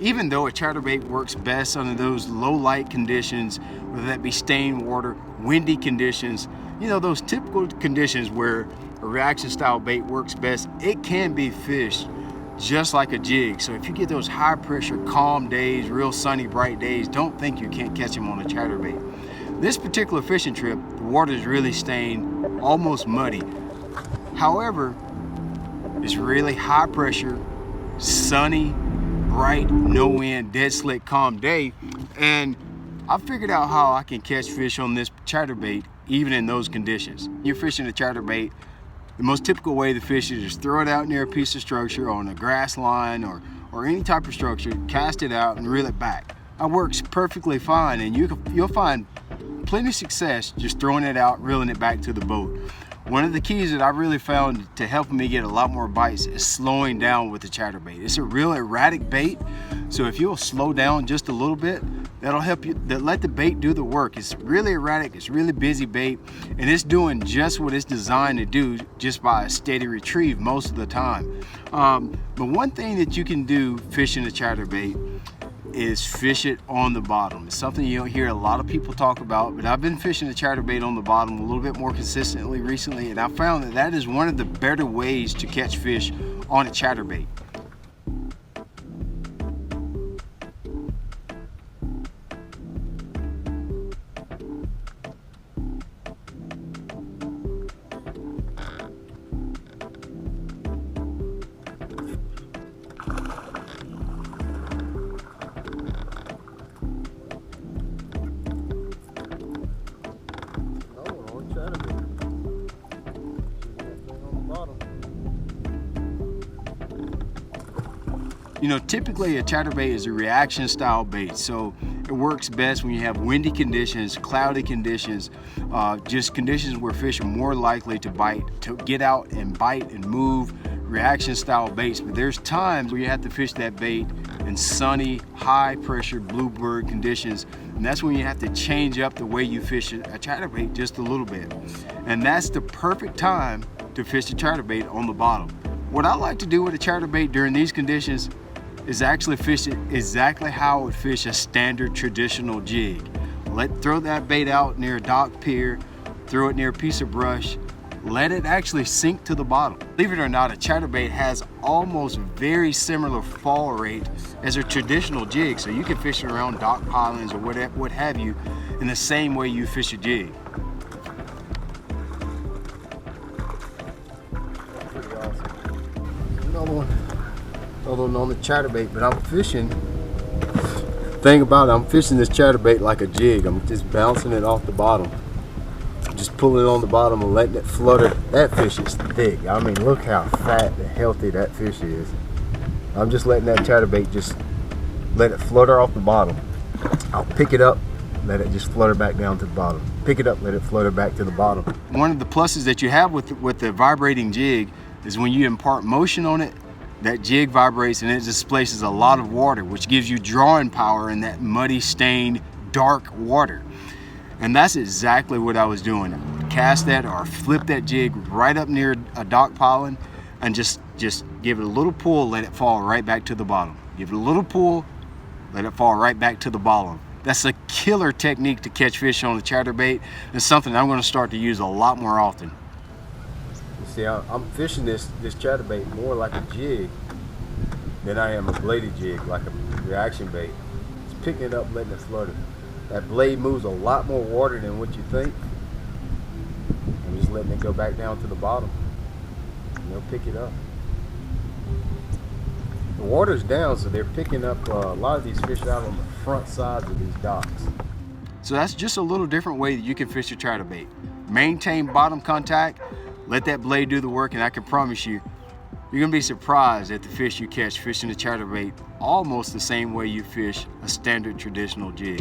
Even though a chatterbait works best under those low light conditions, whether that be stained water, windy conditions, you know, those typical conditions where a reaction style bait works best, it can be fished just like a jig. So if you get those high pressure, calm days, real sunny, bright days, don't think you can't catch them on a chatterbait. This particular fishing trip, the water is really stained, almost muddy. However, it's really high pressure, sunny, bright, no wind, dead slick, calm day. And I figured out how I can catch fish on this chatterbait even in those conditions. You're fishing a chatterbait, the most typical way to fish is just throw it out near a piece of structure on a grass line or any type of structure, cast it out and reel it back. That works perfectly fine, and you'll find plenty of success just throwing it out, reeling it back to the boat. One of the keys that I really found to helping me get a lot more bites is slowing down with the chatterbait. It's a real erratic bait, so if you'll slow down just a little bit, that'll help you, let the bait do the work. It's really erratic, it's really busy bait, and it's doing just what it's designed to do just by a steady retrieve most of the time. But one thing that you can do fishing a chatterbait is fish it on the bottom. It's something you don't hear a lot of people talk about, but I've been fishing the chatterbait on the bottom a little bit more consistently recently, and I found that that is one of the better ways to catch fish on a chatterbait. You know, typically a chatterbait is a reaction style bait, so it works best when you have windy conditions, cloudy conditions, just conditions where fish are more likely to bite, to get out and bite and move, reaction style baits. But there's times where you have to fish that bait in sunny, high pressure bluebird conditions, and that's when you have to change up the way you fish a chatterbait just a little bit. And that's the perfect time to fish a chatterbait on the bottom. What I like to do with a chatterbait during these conditions is actually fish it exactly how I would fish a standard traditional jig. Throw that bait out near a dock pier, throw it near a piece of brush, let it actually sink to the bottom. Believe it or not, a chatterbait has almost very similar fall rate as a traditional jig, so you can fish it around dock pilings or what have you in the same way you fish a jig. Pretty awesome. Another one on the chatterbait, but I'm fishing. Thing about it, I'm fishing this chatterbait like a jig. I'm just bouncing it off the bottom, just pulling it on the bottom and letting it flutter. That fish is thick. I mean, look how fat and healthy that fish is. I'm just letting that chatterbait just let it flutter off the bottom. I'll pick it up, let it just flutter back down to the bottom. Pick it up, let it flutter back to the bottom. One of the pluses that you have with the vibrating jig is when you impart motion on it, that jig vibrates and it displaces a lot of water, which gives you drawing power in that muddy, stained, dark water. And that's exactly what I was doing. Cast that or flip that jig right up near a dock piling and just give it a little pull, let it fall right back to the bottom. Give it a little pull, let it fall right back to the bottom. That's a killer technique to catch fish on a chatterbait. It's something I'm going to start to use a lot more often. See, I'm fishing this chatterbait more like a jig than I am a bladed jig, like a reaction bait. It's picking it up, letting it flutter. That blade moves a lot more water than what you think. I'm just letting it go back down to the bottom, and they'll pick it up. The water's down, so they're picking up a lot of these fish out on the front sides of these docks. So that's just a little different way that you can fish a chatterbait. Maintain bottom contact, let that blade do the work, and I can promise you, you're gonna be surprised at the fish you catch fishing a chatterbait almost the same way you fish a standard traditional jig.